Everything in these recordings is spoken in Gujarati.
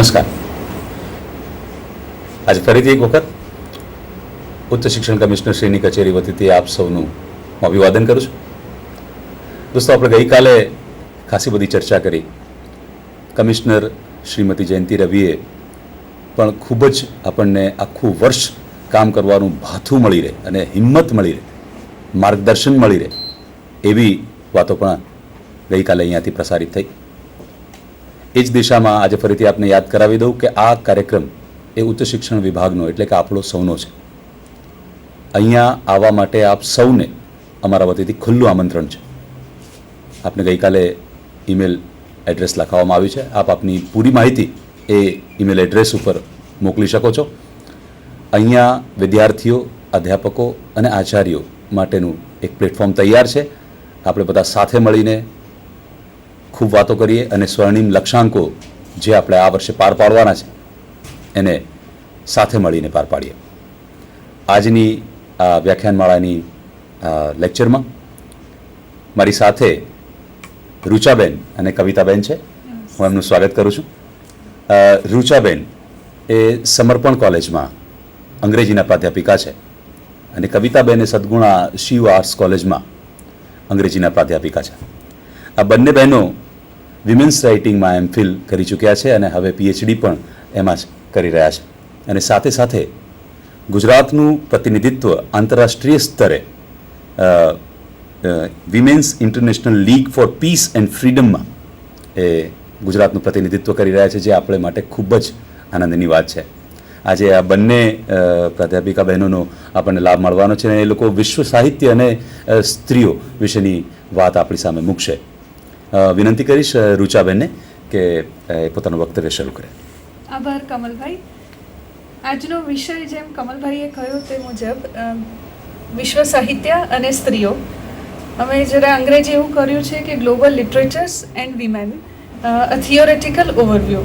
નમસ્કાર. આજે ફરીથી એક વખત ઉચ્ચ શિક્ષણ કમિશનર શ્રીની કચેરી વતીથી આપ સૌનું હું અભિવાદન કરું છું. દોસ્તો, આપણે ગઈકાલે ખાસી બધી ચર્ચા કરી. કમિશનર શ્રીમતી જયંતિ રવિએ પણ ખૂબ જ આપણને આખું વર્ષ કામ કરવાનું ભાથું મળી રહે અને હિંમત મળી રહે, માર્ગદર્શન મળી રહે એવી વાતો પણ ગઈકાલે અહીંયાથી પ્રસારિત થઈ. એ જ દિશામાં આજે ફરીથી આપને યાદ કરાવી દઉં કે આ કાર્યક્રમ એ ઉચ્ચ શિક્ષણ વિભાગનો એટલે કે આપણો સૌનો છે. અહીંયા આવવા માટે આપ સૌને અમારા વતીથી ખુલ્લું આમંત્રણ છે. આપને ગઈકાલે ઈમેલ એડ્રેસ લખાવવામાં આવ્યું છે. આપ આપની પૂરી માહિતી એ ઈમેલ એડ્રેસ ઉપર મોકલી શકો છો. અહીંયા વિદ્યાર્થીઓ, અધ્યાપકો અને આચાર્યો માટેનું એક પ્લેટફોર્મ તૈયાર છે. આપણે બધા સાથે મળીને ખૂબ વાતો કરીએ અને સ્વર્ણિમ લક્ષ્યાંકો જે આપણે આ વર્ષે પાર પાડવાના છે એને સાથે મળીને પાર પાડીએ. આજની આ વ્યાખ્યાનમાળાની લેક્ચરમાં મારી સાથે રૂચાબેન અને કવિતાબેન છે. હું એમનું સ્વાગત કરું છું. રૂચાબેન એ સમર્પણ કોલેજમાં અંગ્રેજીના પ્રાધ્યાપિકા છે અને કવિતાબેન એ સદગુણા શિવ આર્ટ્સ કોલેજમાં અંગ્રેજીના પ્રાધ્યાપિકા છે. આ બંને બહેનો વિમેન્સ રાઇટિંગમાં એમફિલ કરી ચૂક્યા છે અને હવે પીએચડી પણ એમાં જ કરી રહ્યા છે. અને સાથે સાથે ગુજરાતનું પ્રતિનિધિત્વ આંતરરાષ્ટ્રીય સ્તરે women's international league for peace and ફ્રીડમમાં એ ગુજરાતનું પ્રતિનિધિત્વ કરી રહ્યા છે, જે આપણે માટે ખૂબ જ આનંદની વાત છે. આજે આ બંને પ્રાધ્યાપિકા બહેનોનો આપણને લાભ મળવાનો છે અને એ લોકો વિશ્વ સાહિત્ય અને સ્ત્રીઓ વિશેની વાત આપણી સામે મૂકશે. વિનંતી કરીશ રૂચાબેનને કે પોતાનું વક્તવ્ય શરૂ કરે. આભાર કમલભાઈ. આજનો વિષય જેમ કમલભાઈએ કહ્યું તે મુજબ વિશ્વ સાહિત્ય અને સ્ત્રીઓ. અમે જરા અંગ્રેજી એવું કર્યું છે કે global literatures and women, a theoretical overview.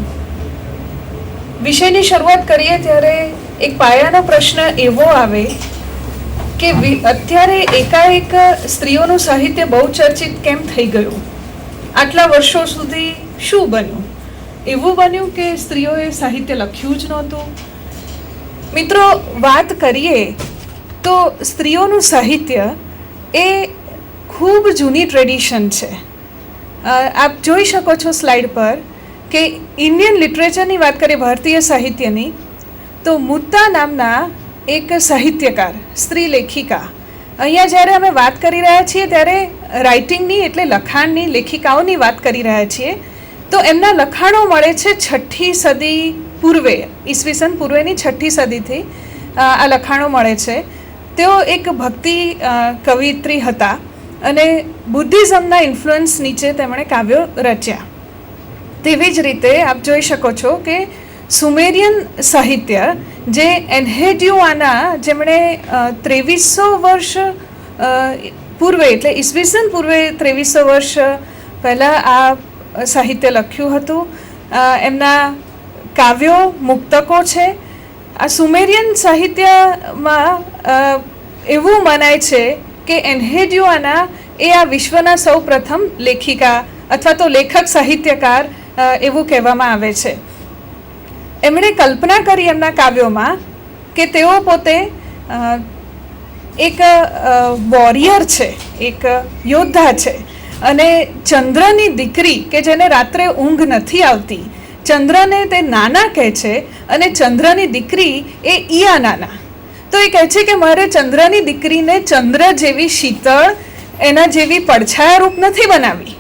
વિષયની શરૂઆત કરીએ ત્યારે એક પાયાનો પ્રશ્ન એવો આવે કે અત્યારે એકાએક સ્ત્રીઓનું સાહિત્ય બહુ ચર્ચિત કેમ થઈ ગયું? આટલા વર્ષો સુધી શું બન્યું? એવું બન્યું કે સ્ત્રીઓએ સાહિત્ય લખ્યું જ નહોતું? મિત્રો, વાત કરીએ તો સ્ત્રીઓનું સાહિત્ય એ ખૂબ જૂની ટ્રેડિશન છે. આપ જોઈ શકો છો સ્લાઇડ પર કે ઇન્ડિયન લિટરેચરની વાત કરીએ, ભારતીય સાહિત્યની, તો મુત્તા નામના એક સાહિત્યકાર, સ્ત્રી લેખિકા. અહીંયા જ્યારે અમે વાત કરી રહ્યા છીએ ત્યારે રાઇટિંગની એટલે લખાણની, લેખિકાઓની વાત કરી રહ્યા છીએ. તો એમના લખાણો મળે છે 6ઠ્ઠી સદી પૂર્વે, ઈસવીસન પૂર્વેની 6ઠ્ઠી સદીથી આ લખાણો મળે છે. તેઓ એક ભક્તિ કવિયત્રી હતા અને બુદ્ધિઝમના ઇન્ફ્લુઅન્સ નીચે તેમણે કાવ્યો રચ્યા. તેવી જ રીતે આપ જોઈ શકો છો કે સુમેરિયન સાહિત્ય જે એન્હેડ્યુઆના, જેમણે 2300 વર્ષ પૂર્વે એટલે ઈસવીસન પૂર્વે 2300 વર્ષ પહેલાં આ સાહિત્ય લખ્યું હતું. એમના કાવ્યો મુક્તકો છે. આ સુમેરિયન સાહિત્યમાં એવું મનાય છે કે એન્હેડ્યુઆના એ આ વિશ્વના સૌ પ્રથમ લેખિકા અથવા તો લેખક સાહિત્યકાર એવું કહેવામાં આવે છે. એમણે કલ્પના કરી એમના કાવ્યોમાં કે તેઓ પોતે એક વોરિયર છે, એક યોદ્ધા છે અને ચંદ્રની દીકરી કે જેને રાત્રે ઊંઘ નથી આવતી, ચંદ્રને તે નાના કહે છે અને ચંદ્રની દીકરી એ ઈયા નાના. તો એ કહે છે કે મારે ચંદ્રની દીકરીને ચંદ્ર જેવી શીતળ, એના જેવી પડછાયારૂપ નથી બનાવી.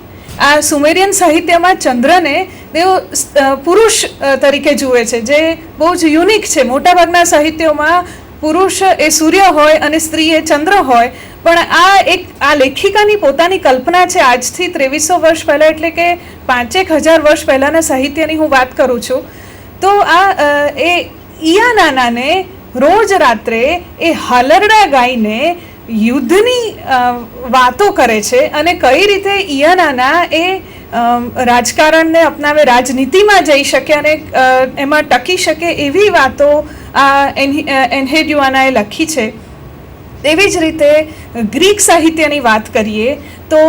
આ સુમેરિયન સાહિત્યમાં ચંદ્રને તેઓ પુરુષ તરીકે જુએ છે, જે બહુ જ યુનિક છે. મોટાભાગના સાહિત્યોમાં પુરુષ એ સૂર્ય હોય અને સ્ત્રી એ ચંદ્ર હોય, પણ આ લેખિકાની પોતાની કલ્પના છે. આજથી 2300 વર્ષ પહેલાં એટલે કે 5000 વર્ષ પહેલાંના સાહિત્યની હું વાત કરું છું. તો આ એ ઈયા નાનાને રોજ રાત્રે એ હાલરડા ગાઈને યુદ્ધની વાતો કરે છે અને કઈ રીતે ઈયાનાના એ રાજકારણને અપનાવે, રાજનીતિમાં જઈ શકે અને એમાં ટકી શકે એવી વાતો આ એન્હેડ્યુઆનાએ લખી છે. તેવી જ રીતે ગ્રીક સાહિત્યની વાત કરીએ તો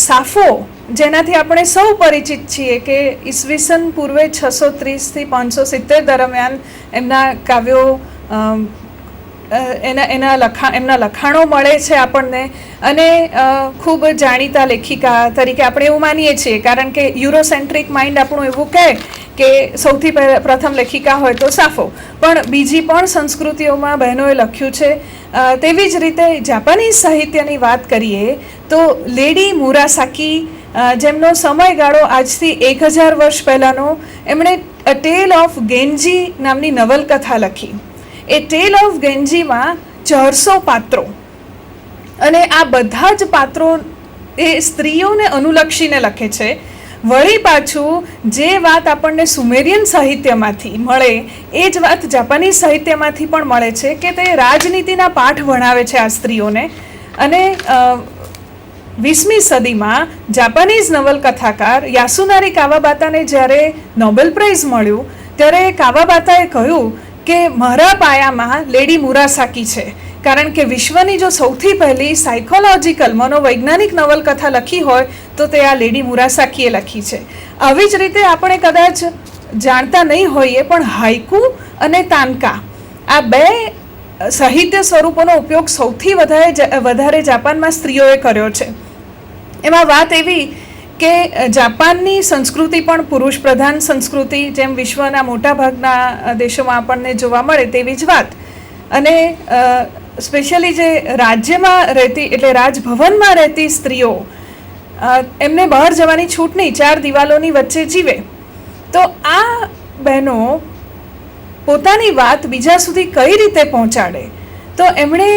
સાફો જેનાથી આપણે સૌ પરિચિત છીએ કે ઈસવીસન પૂર્વે 630 થી 570 દરમિયાન એમના કાવ્યો એમના લખાણો મળે છે આપણને, અને ખૂબ જાણીતા લેખિકા તરીકે આપણે એવું માનીએ છીએ, કારણ કે યુરોસેન્ટ્રિક માઇન્ડ આપણું એવું કહે કે સૌથી પ્રથમ લેખિકા હોય તો સાફો, પણ બીજી પણ સંસ્કૃતિઓમાં બહેનોએ લખ્યું છે. તેવી જ રીતે જાપાનીઝ સાહિત્યની વાત કરીએ તો લેડી મુરાસાકી, જેમનો સમયગાળો આજથી 1000 વર્ષ પહેલાંનો, એમણે અ ટેલ ઓફ ગેન્જી નામની નવલકથા લખી. એ ટેલ ઓફ ગેન્જીમાં 400 પાત્રો, અને આ બધા જ પાત્રો એ સ્ત્રીઓને અનુલક્ષીને લખે છે. વળી પાછું જે વાત આપણને સુમેરિયન સાહિત્યમાંથી મળે એ જ વાત જાપાનીઝ સાહિત્યમાંથી પણ મળે છે, કે તે રાજનીતિના પાઠ ભણાવે છે આ સ્ત્રીઓને. અને 20મી સદીમાં જાપાનીઝ નવલકથાકાર યાસુનારી કાવાબાતાને જ્યારે નોબેલ પ્રાઇઝ મળ્યું ત્યારે કાવાબાતાએ કહ્યું કે મારા પાયામાં લેડી મુરાસાકી છે, કારણ કે વિશ્વની જો સૌથી પહેલી સાયકોલોજીકલ મનોવૈજ્ઞાનિક નવલકથા લખી હોય તો તે આ લેડી મુરાસાકીએ લખી છે. આવી જ રીતે આપણે કદાચ જાણતા નહીં હોઈએ, પણ હાઇકુ અને તાનકા આ બે સાહિત્ય સ્વરૂપોનો ઉપયોગ સૌથી વધારે જાપાનમાં સ્ત્રીઓએ કર્યો છે. એમાં વાત એવી કે જાપાનની સંસ્કૃતિ પણ પુરુષ પ્રધાન સંસ્કૃતિ, જેમ વિશ્વના મોટાભાગના દેશોમાં આપણને જોવા મળે તેવી જ વાત. અને સ્પેશિયલી જે રાજ્યમાં રહેતી એટલે રાજભવનમાં રહેતી સ્ત્રીઓ, એમને બહાર જવાની છૂટ નહીં, 4 દિવાલોની વચ્ચે જીવે. તો આ બહેનો પોતાની વાત બીજા સુધી કઈ રીતે પહોંચાડે? તો એમણે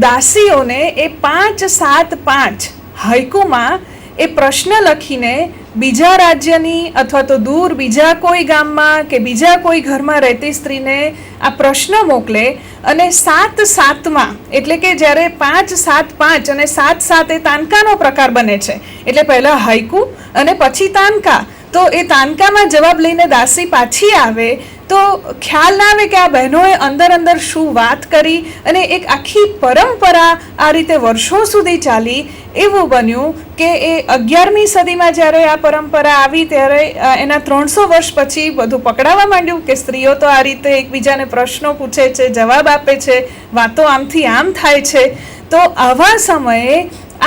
દાસીઓને એ 5-7-5 હાઇકુમાં એ પ્રશ્ન લખીને બીજા રાજ્યની અથવા તો દૂર બીજા કોઈ ગામમાં કે બીજા કોઈ ઘરમાં રહેતી સ્ત્રીને આ પ્રશ્ન મોકલે, અને 7-7માં એટલે કે જ્યારે 5-7-5 અને 7-7 એ તાનકાનો પ્રકાર બને છે, એટલે પહેલાં હાઇકુ અને પછી તાનકા. તો એ તાનકામાં જવાબ લઈને દાસી પાછી આવે તો ખ્યાલ ના આવે કે આ બહેનોએ અંદર શું વાત કરી, અને એક આખી પરંપરા આ રીતે વર્ષો સુધી ચાલી. એવું બન્યું કે એ 11મી સદીમાં જ્યારે આ પરંપરા આવી ત્યારે એના 300 વર્ષ પછી બધું પકડાવા માંડ્યું કે સ્ત્રીઓ તો આ રીતે એકબીજાને પ્રશ્નો પૂછે છે, જવાબ આપે છે, વાતો આમથી આમ થાય છે. તો આવા સમયે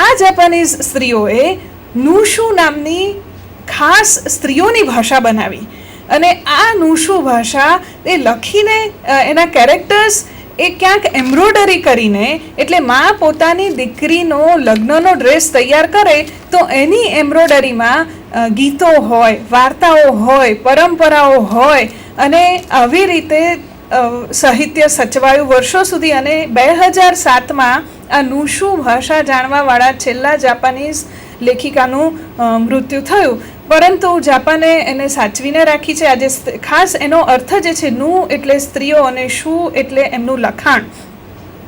આ જાપાનીઝ સ્ત્રીઓએ નુશુ નામની ખાસ સ્ત્રીઓની ભાષા બનાવી, અને આ નુશુ ભાષા એ લખીને એના કેરેક્ટર્સ એ ક્યાંક એમ્બ્રોડરી કરીને, એટલે માં પોતાની દીકરીનો લગ્નનો ડ્રેસ તૈયાર કરે તો એની એમ્બ્રોડરીમાં ગીતો હોય, વાર્તાઓ હોય, પરંપરાઓ હોય, અને આવી રીતે સાહિત્ય સચવાયું વર્ષો સુધી. અને 2007માં આ નુશુ ભાષા જાણવાવાળા છેલ્લા જાપાનીઝ લેખિકાનું મૃત્યુ થયું, પરંતુ જાપાને એને સાચવીને રાખી છે. આજે ખાસ એનો અર્થ જે છે, નું એટલે સ્ત્રીઓ અને શું એટલે એમનું લખાણ.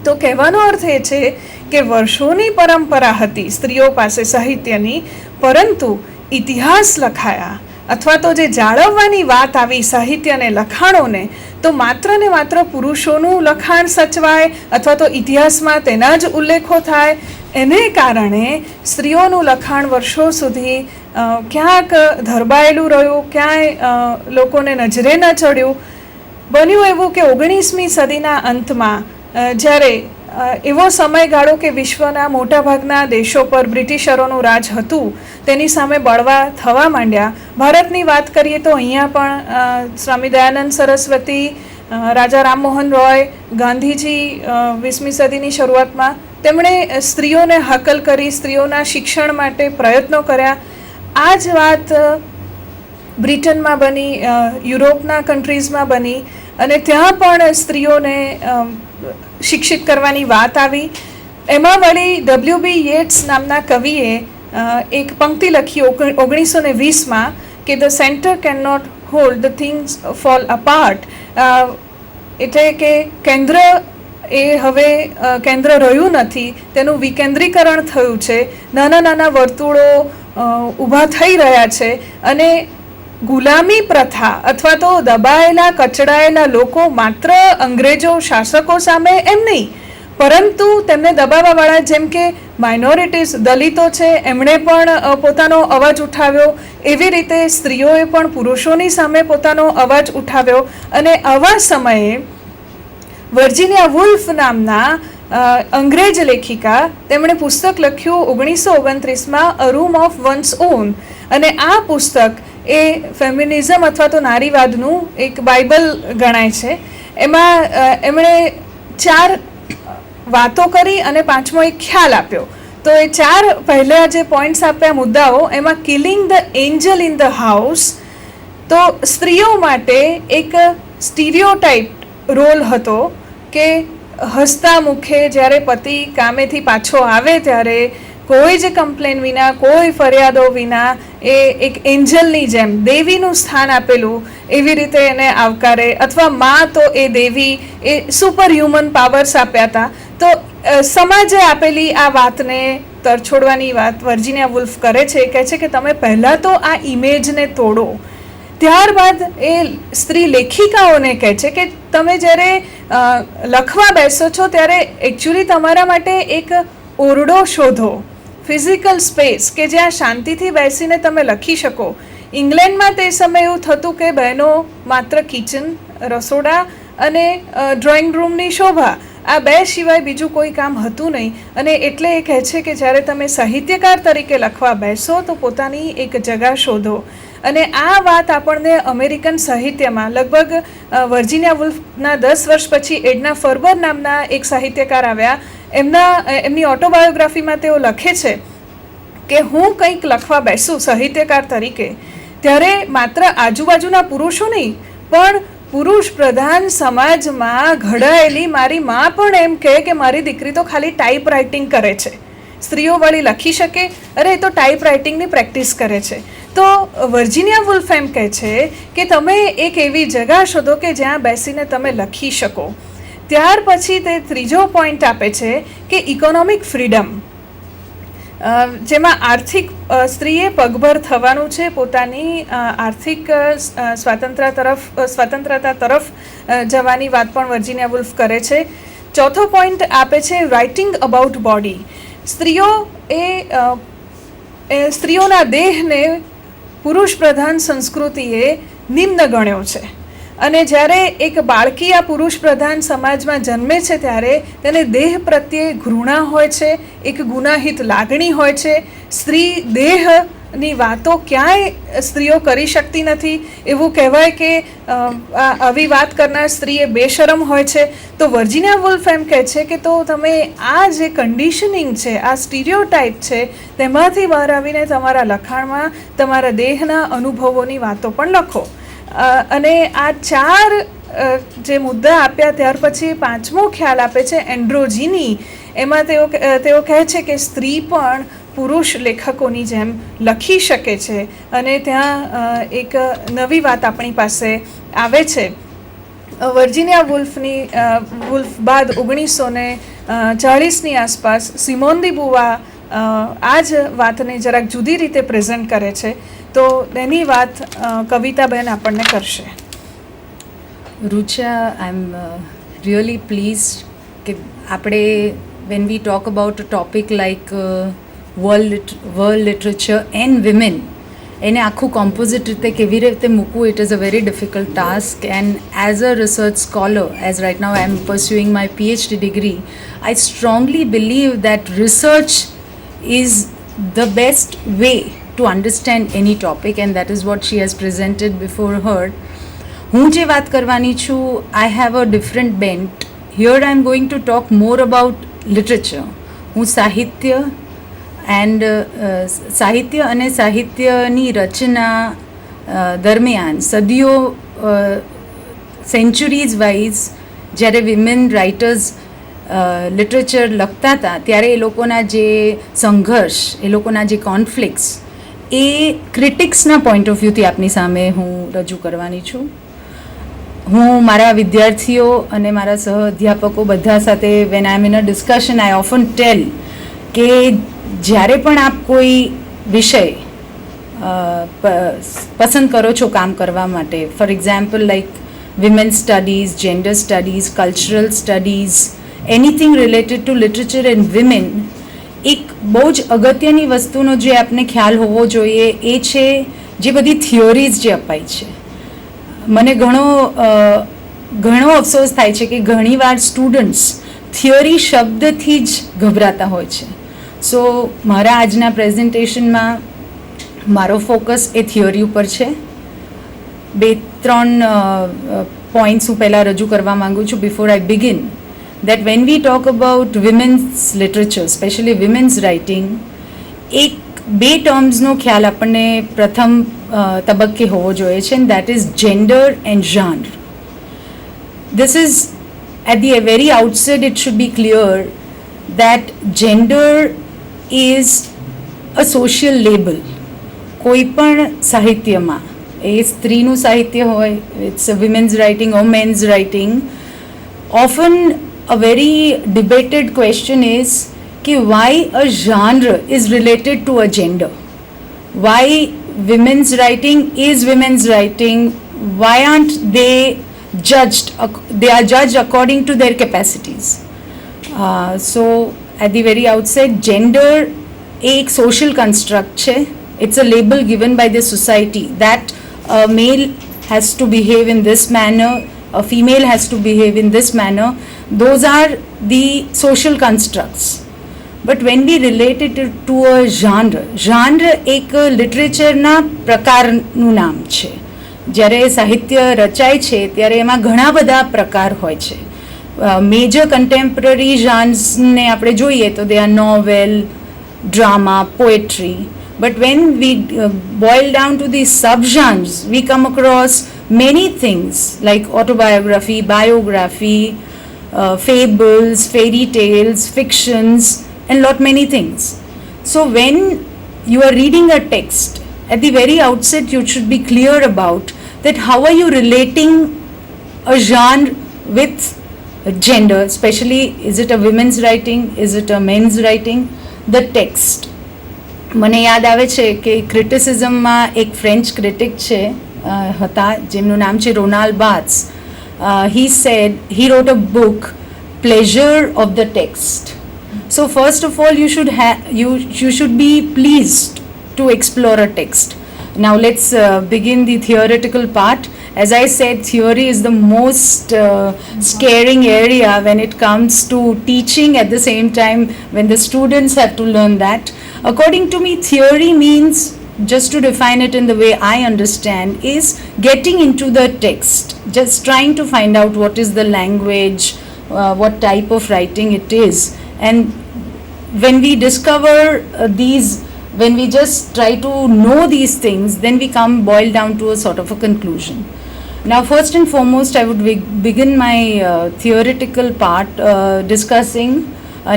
તો કહેવાનો અર્થ એ છે કે વર્ષોની પરંપરા હતી સ્ત્રીઓ પાસે સાહિત્યની, પરંતુ ઇતિહાસ લખાયા અથવા તો જે જાળવવાની વાત આવી સાહિત્ય અને લખાણોને, તો માત્ર ને માત્ર પુરુષોનું લખાણ સચવાય અથવા તો ઇતિહાસમાં તેના જ ઉલ્લેખો થાય. એને કારણે સ્ત્રીઓનું લખાણ વર્ષો સુધી ક્યાંક ધરબાયેલું રહ્યું, ક્યાંય લોકોને નજરે ન ચડ્યું. બન્યું એવું કે 19મી સદીના અંતમાં જ્યારે એવો સમયગાળો કે વિશ્વના મોટાભાગના દેશો પર બ્રિટિશરોનું રાજ હતું, તેની સામે બળવા થવા માંડ્યા. ભારતની વાત કરીએ તો અહીંયા પણ સ્વામી દયાનંદ સરસ્વતી, રાજા રામમોહન રોય, ગાંધીજી 20મી સદીની શરૂઆતમાં તેમણે સ્ત્રીઓને હાકલ કરી, સ્ત્રીઓના શિક્ષણ માટે પ્રયત્નો કર્યા. આ જ વાત બ્રિટનમાં બની, યુરોપના કન્ટ્રીઝમાં બની, અને ત્યાં પણ સ્ત્રીઓને શિક્ષિત કરવાની વાત આવી. એમાં વળી W.B. યેટ્સ નામના કવિએ એક પંક્તિ લખી 1920માં કે the centre can not hold the things fall apart. એટલે કે કેન્દ્ર એ હવે કેન્દ્ર રહ્યું નથી, તેનું વિકેન્દ્રીકરણ થયું છે, નાના નાના વર્તુળો ઊભા થઈ રહ્યા છે, અને ગુલામી પ્રથા અથવા તો દબાયેલા કચડાયેલા લોકો માત્ર અંગ્રેજો શાસકો સામે એમ નહીં, પરંતુ તેમને દબાવવાવાળા જેમ કે માઇનોરિટીઝ દલિતો છે એમણે પણ પોતાનો અવાજ ઉઠાવ્યો, એવી રીતે સ્ત્રીઓએ પણ પુરુષોની સામે પોતાનો અવાજ ઉઠાવ્યો. અને આવા સમયે વર્જિનિયા વુલ્ફ નામના અંગ્રેજ લેખિકા, તેમણે પુસ્તક લખ્યું 1929માં અ રૂમ ઓફ વન્સ ઓન. અને આ પુસ્તક એ ફેમિનિઝમ અથવા તો નારીવાદનું એક બાઇબલ ગણાય છે. એમાં એમણે 4 વાતો કરી અને 5મો એક ખ્યાલ આપ્યો. તો એ 4 પહેલા જે પોઈન્ટ્સ આપ્યા મુદ્દાઓ, એમાં killing the Angel in the house. તો સ્ત્રીઓ માટે એક સ્ટીરિયોટાઇપ રોલ હતો કે હસતા મુખે જ્યારે પતિ કામેથી પાછો આવે ત્યારે કોઈ જ કમ્પ્લેન વિના, કોઈ ફરિયાદો વિના એ એક એન્જલની જેમ દેવીનું સ્થાન આપેલું એવી રીતે એને આવકારે. અથવા માં તો એ દેવી, એ સુપર હ્યુમન પાવર્સ આપ્યા હતા. તો સમાજે આપેલી આ વાતને તરછોડવાની વાત વર્જિનિયા વુલ્ફ કરે છે. કહે છે કે તમે પહેલાં તો આ ઇમેજને તોડો. ત્યારબાદ એ સ્ત્રી લેખિકાઓને કહે છે કે તમે જ્યારે લખવા બેસો છો ત્યારે એકચ્યુઅલી તમારા માટે એક ઓરડો શોધો, ફિઝિકલ સ્પેસ કે જ્યાં શાંતિથી બેસીને તમે લખી શકો. ઇંગ્લેન્ડમાં તે સમયે એવું થતું કે બહેનો માત્ર કિચન, રસોડા અને ડ્રોઈંગ રૂમની શોભા, આ 2 સિવાય બીજું કોઈ કામ હતું નહીં. અને એટલે એ કહે છે કે જ્યારે તમે સાહિત્યકાર તરીકે લખવા બેસો તો પોતાની એક જગા શોધો. અને આ વાત આપણને અમેરિકન સાહિત્યમાં લગભગ વર્જિનિયા વુલ્ફના 10 વર્ષ પછી એડના ફર્બર નામના એક સાહિત્યકાર આવ્યા. એમની ઓટોબાયોગ્રાફીમાં તેઓ લખે છે કે હું કંઈક લખવા બેસું સાહિત્યકાર તરીકે ત્યારે માત્ર આજુબાજુના પુરુષો નહીં, પણ પુરુષ પ્રધાન સમાજમાં ઘડાયેલી મારી માં પણ એમ કહે કે મારી દીકરી તો ખાલી ટાઈપ રાઇટિંગ કરે છે. સ્ત્રીઓ વળી લખી શકે? અરે એ તો ટાઈપ રાઇટિંગની પ્રેક્ટિસ કરે છે. તો વર્જિનિયા વુલ્ફ એમ કહે છે કે તમે એક એવી જગા શોધો કે જ્યાં બેસીને તમે લખી શકો. ત્યાર પછી તે 3જો પોઈન્ટ આપે છે કે ઇકોનોમિક ફ્રીડમ, જેમાં આર્થિક સ્ત્રીએ પગભર થવાનું છે, પોતાની આર્થિક સ્વતંત્રતા તરફ જવાની વાત પણ વર્જિનિયા વુલ્ફ કરે છે. 4થો પોઈન્ટ આપે છે રાઇટિંગ અબાઉટ બોડી. સ્ત્રીઓ એ સ્ત્રીઓના દેહને પુરુષ પ્રધાન સંસ્કૃતિએ નિમ્ન ગણ્યો છે. અને જ્યારે એક બાળકી આ પુરુષ પ્રધાન સમાજમાં જન્મે છે ત્યારે તેને દેહ પ્રત્યે ઘૃણા હોય છે, એક ગુનાહિત લાગણી હોય છે. સ્ત્રી દેહની વાતો ક્યાંય સ્ત્રીઓ કરી શકતી નથી. એવું કહેવાય કે આવી વાત કરનાર સ્ત્રી એ બેશરમ હોય છે. તો વર્જિનિયા વુલ્ફ એમ કહે છે કે તો તમે આ જે કન્ડિશનિંગ છે, આ સ્ટીરિયોટાઇપ છે, તેમાંથી બહાર આવીને તમારા લખાણમાં તમારા દેહના અનુભવોની વાતો પણ લખો. અને આ 4 જે મુદ્દા આપ્યા ત્યાર પછી 5મો ખ્યાલ આપે છે એન્ડ્રોજીની. એમાં તેઓ કહે છે કે સ્ત્રી પણ પુરુષ લેખકોની જેમ લખી શકે છે. અને ત્યાં એક નવી વાત આપણી પાસે આવે છે. વર્જિનિયા વુલ્ફ બાદ 1940ની આસપાસ સિમોન દી બુવા આ જ વાતને જરાક જુદી રીતે પ્રેઝન્ટ કરે છે. તો તેની વાત કવિતાબેન આપણને કરશે. Rucha, I'm really pleased કે આપણે when we talk about a topic like world literature and women, એને આખું કોમ્પોઝિટ રીતે કેવી રીતે મૂકવું, it is a very difficult task. And as a research scholar, as right now I am pursuing my PhD degree, I strongly believe that research is the best way to understand any topic, and that is what she has presented before her. હું જે વાત કરવાની છું, I have a different bent. Here I am going to talk more about literature. હું સાહિત્ય અને સાહિત્યની રચના દરમિયાન સદીઓ, સેન્ચુરીઝ વાઇઝ જ્યારે વિમેન રાઇટર્સ લિટરેચર લખતા હતા ત્યારે એ લોકોના જે સંઘર્ષ, એ લોકોના જે કોન્ફ્લિક્ટ્સ, એ ક્રિટિક્સના પોઈન્ટ ઓફ વ્યૂથી આપની સામે હું રજૂ કરવાની છું. હું મારા વિદ્યાર્થીઓ અને મારા સહ અધ્યાપકો બધા સાથે when I am in a discussion I often tell કે જ્યારે પણ આપ કોઈ વિષય પસંદ કરો છો કામ કરવા માટે, for example like women studies, gender studies, cultural studies, anything related to literature and women, એક બહુ જ અગત્યની વસ્તુનો જે આપને ખ્યાલ હોવો જોઈએ એ છે જે બધી થિયોરીઝ જે અપાઈ છે. મને ઘણો અફસોસ થાય છે કે ઘણીવાર સ્ટુડન્ટ્સ થિયોરી શબ્દથી જ ગભરાતા હોય છે. સો મારા આજના પ્રેઝન્ટેશનમાં મારો ફોકસ એ થિયોરી ઉપર છે. 2-3 પોઈન્ટ્સ હું પહેલાં રજૂ કરવા માગું છું before I begin. that when we talk about women's literature, especially women's writing, બે ટર્મ્સનો ખ્યાલ આપણને પ્રથમ તબક્કે હોવો જોઈએ છે, and that is gender and genre. This is at the very outset it should be clear that gender is a social label. કોઈ પણ સાહિત્યમાં, એ સ્ત્રીનું સાહિત્ય હોય, it's a women's writing or men's writing, often a very debated question is कि why a genre is related to a gender? Why women's writing is women's writing? Why aren't they judged? They are judged according to their capacities. So at the very outset, gender एक social construct છે. It's a label given by the society that a male has to behave in this manner, a female has to behave in this manner. Those are the social constructs. But when we relate it to a genre એક લિટરેચરના પ્રકારનું નામ છે. જ્યારે સાહિત્ય રચાય છે ત્યારે એમાં ઘણા બધા પ્રકાર હોય છે. મેજર કન્ટેમ્પરરી જાન્સને આપણે જોઈએ તો they are novel, drama, poetry. But when we boil down to the subgenres, we come across many things like autobiography, biography, fables, fairy tales, fictions, and lot many things. So when you are reading a text, at the very outset you should be clear about that how are you relating a genre with gender, especially is it a women's writing, is it a men's writing, the text. મને યાદ આવે છે કે ક્રિટિસિઝમમાં એક ફ્રેન્ચ ક્રિટિક છે હતા જેમનું નામ છે Ronald Barthes. he wrote a book, Pleasure of the Text. So first of all you should be pleased to explore a text. Now let's begin the theoretical part. As I said, theory is the most scaring area when it comes to teaching. At the same time, when the students have to learn that, according to me, theory means, just to define it in the way I understand, is getting into the text, just trying to find out what is the language, what type of writing it is. And when we discover when we just try to know these things, then we boil down to a sort of a conclusion. Now, first and foremost, I would begin my theoretical part discussing.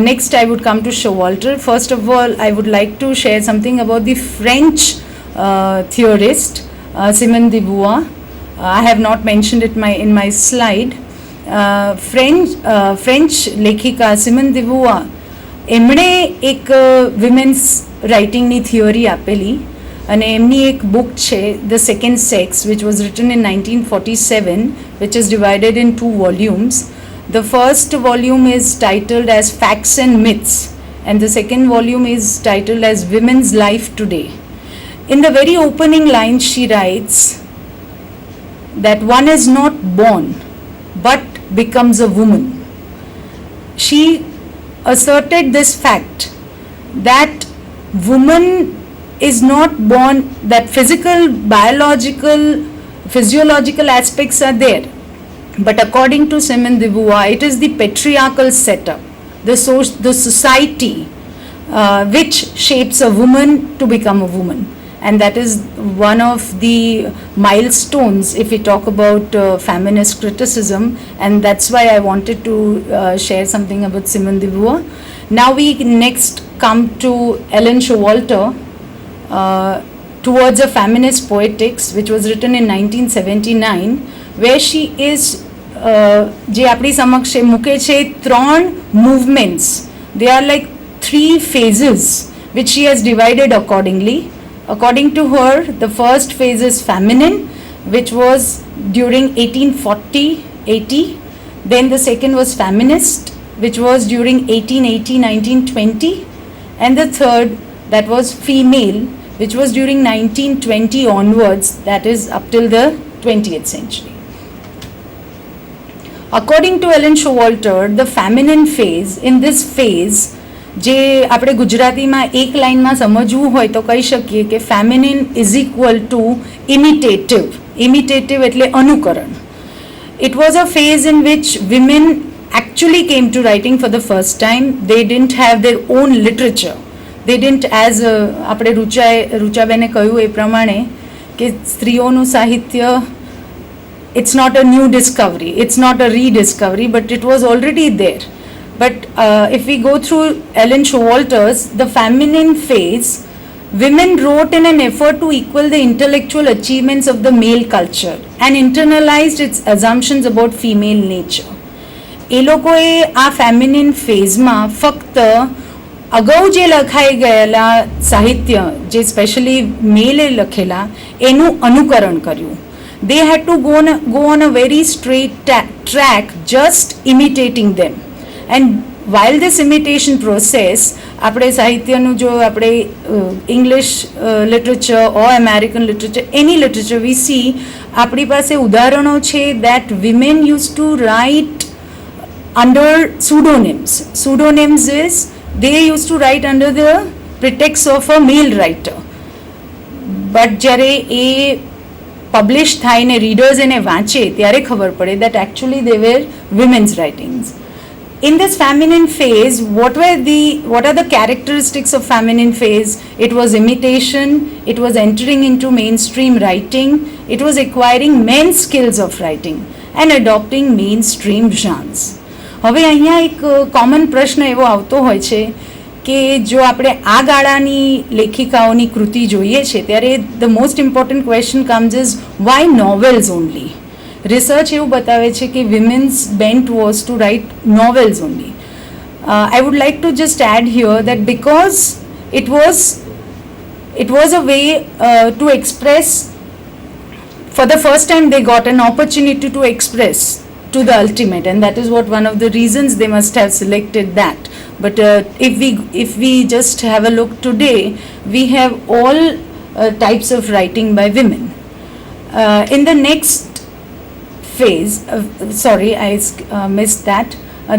Next, I would come to Showalter. First of all, I would like to share something about the French theorist Simone de Beauvoir. I have not mentioned it in my slide. French લેખિકા Simone de Beauvoir એમણે એક વિમેન્સ રાઇટિંગની થિયોરી આપેલી અને એમની એક બુક છે the second sex which was written in 1947, which is divided in 2 volumes. The first volume is titled as Facts and Myths, and the second volume is titled as Women's Life Today. In the very opening lines, she writes that one is not born but becomes a woman. She asserted this fact that woman is not born, that biological, physiological aspects are there. But according to Simone de Beauvoir, it is the patriarchal setup, the society which shapes a woman to become a woman. And that is one of the milestones if we talk about feminist criticism, and that's why I wanted to share something about Simone de Beauvoir. Now we next come to Ellen Showalter, Towards a Feminist Poetics, which was written in 1979, where she is જે આપણી સમક્ષ મૂકે છે 3 movements. They are like 3 phases which she has divided accordingly. According to her, the first phase is feminine, which was during 1840-80. Then the second was feminist, which was during 1880-1920. and the third, that was female, which was during 1920 onwards, that is up till the 20th century. According to Ellen Showalter, the feminine phase, in this phase, જે આપણે ગુજરાતીમાં એક લાઇનમાં સમજવું હોય તો કહી શકીએ કે ફેમિનિન ઇઝ ઇક્વલ ટુ ઇમિટેટિવ એટલે અનુકરણ. It was a phase in which women actually came to writing for the first time. They didn't have their own literature. They didn't, as આપણે રૂચાબેને કહ્યું એ પ્રમાણે કે સ્ત્રીઓનું સાહિત્ય, it's not a new discovery, it's not a rediscovery, but it was already there. But if we go through Ellen Showalter's, the feminine phase, women wrote in an effort to equal the intellectual achievements of the male culture and internalized its assumptions about female nature. એ લોકોએ આ ફેમિનિન ફેઝમાં ફક્ત અગાઉ જે લખાઈ ગયેલા સાહિત્ય, જે સ્પેશિયલી મેલે લખેલા, એનું અનુકરણ કર્યું. They had to go on a very straight track, just imitating them. And while this imitation process, આપણે સાહિત્યનું જો આપણે ઇંગ્લિશ લિટરેચર ઓર અમેરિકન લિટરેચર, એની લિટરેચર વી સી, આપણી પાસે ઉદાહરણો છે that women used to write under pseudonyms. Pseudonyms is, they used to write under the pretext of a male writer. But જ્યારે એ પબ્લિશ થાય ને રીડર્સ એને વાંચે ત્યારે ખબર પડે that actually they were women's writings. In this feminine phase, what are the characteristics of feminine phase? It was imitation, it was entering into mainstream writing, it was acquiring men's skills of writing and adopting mainstream genres. હવે અહીંયા એક કોમન પ્રશ્ન એવો આવતો હોય છે કે જો આપણે આ ગાળાની લેખિકાઓની કૃતિ જોઈએ છે ત્યારે the most important question comes is why novels only. Research એવું બતાવે છે કે women's bent was to write novels only. I would like to just add here that because it was a way to express, for the first time they got an opportunity to express to the ultimate, and that is what one of the reasons they must have selected that. But if we just have a look today, we have all types of writing by women. In the next phase, sorry, I missed that.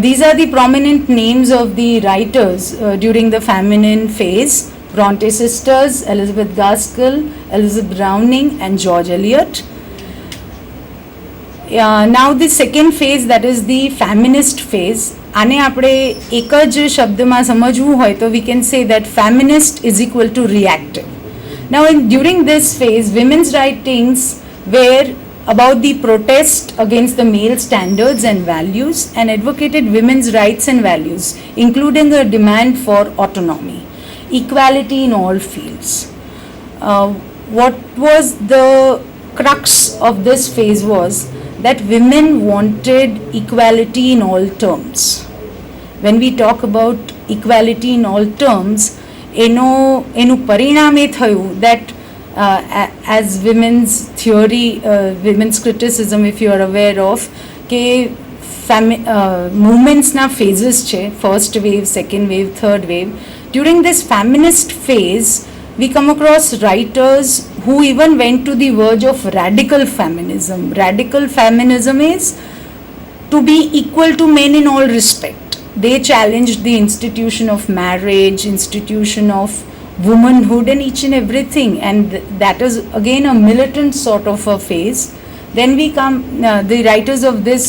These are the prominent names of the writers during the feminine phase: Bronte sisters, Elizabeth Gaskell, Elizabeth Browning and George Eliot. Now the second phase, that is the feminist phase. આને આપણે એક જ શબ્દમાં સમજવું હોય તો we can say that feminist is equal to reactive. Now during this phase, women's writings were about the protest against the male standards and values and advocated women's rights and values, including a demand for autonomy, equality in all fields. What was the crux of this phase was that women wanted equality in all terms. When we talk about equality in all terms, એનું પરિણામ એ થયું that as women's theory, women's criticism, if you are aware of, કે movementsના phases છે, first wave, second wave, third wave. During this feminist phase, we come across writers who even went to the verge of radical feminism. Radical feminism is to be equal to men in all respect. They challenged the institution of marriage, institution of womanhood and each and everything, and that is again a militant sort of a phase. Then we come, the writers of this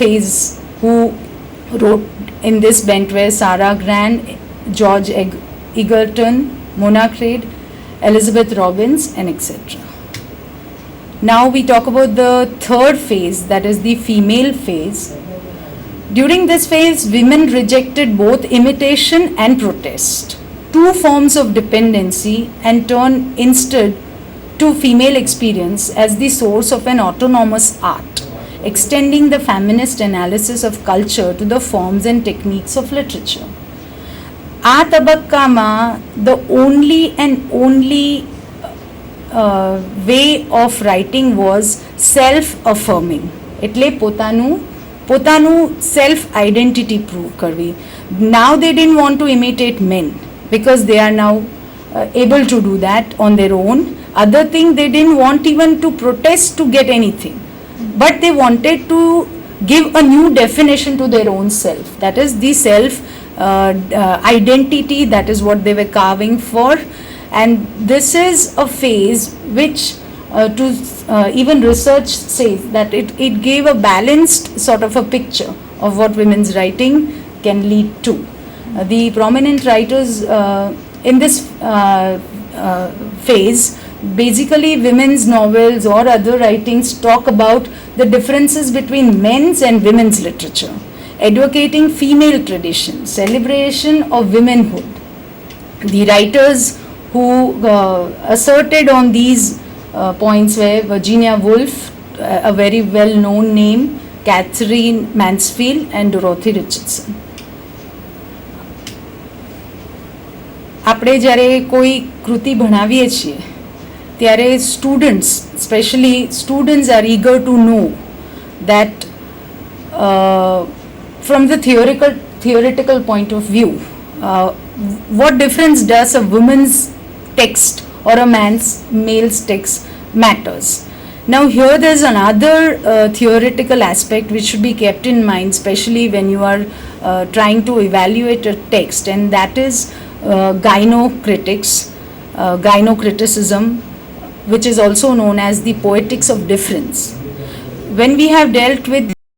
phase who wrote in this bent were Sarah Grant, George Egerton, Mona Craig, Elizabeth Robbins and etc. Now we talk about the third phase, that is the female phase. During this phase, women rejected both imitation and protest, two forms of dependency, and turned instead to female experience as the source of an autonomous art, extending the feminist analysis of culture to the forms and techniques of literature. આ તબક્કામાં the only way of writing was self-affirming, એટલે પોતાનું પોતાનું સેલ્ફ આઈડેન્ટિટી પ્રૂવ કરવી. Now they didn't want to imitate men because they are now able to do that on their own. Other thing, they didn't want even to protest to get anything, but they wanted to give a new definition to their own self. That is the self identity. That is what they were carving for, and this is a phase which even research says that it gave a balanced sort of a picture of what women's writing can lead to. The prominent writers in this phase, basically women's novels or other writings, talk about the differences between men's and women's literature, advocating female tradition, celebration of womanhood. The writers who asserted on these points were Virginia Woolf, a very well-known name, Catherine Mansfield, and Dorothy Richardson. આપણે જ્યારે કોઈ કૃતિ ભણાવીએ છીએ ત્યારે students, specially students are eager to know that from the theoretical point of view, what difference does a woman's text or a male's text matters. Now here there's another theoretical aspect which should be kept in mind, especially when you are trying to evaluate a text, and that is gynocriticism, which is also known as the Poetics of Difference. When we have dealt with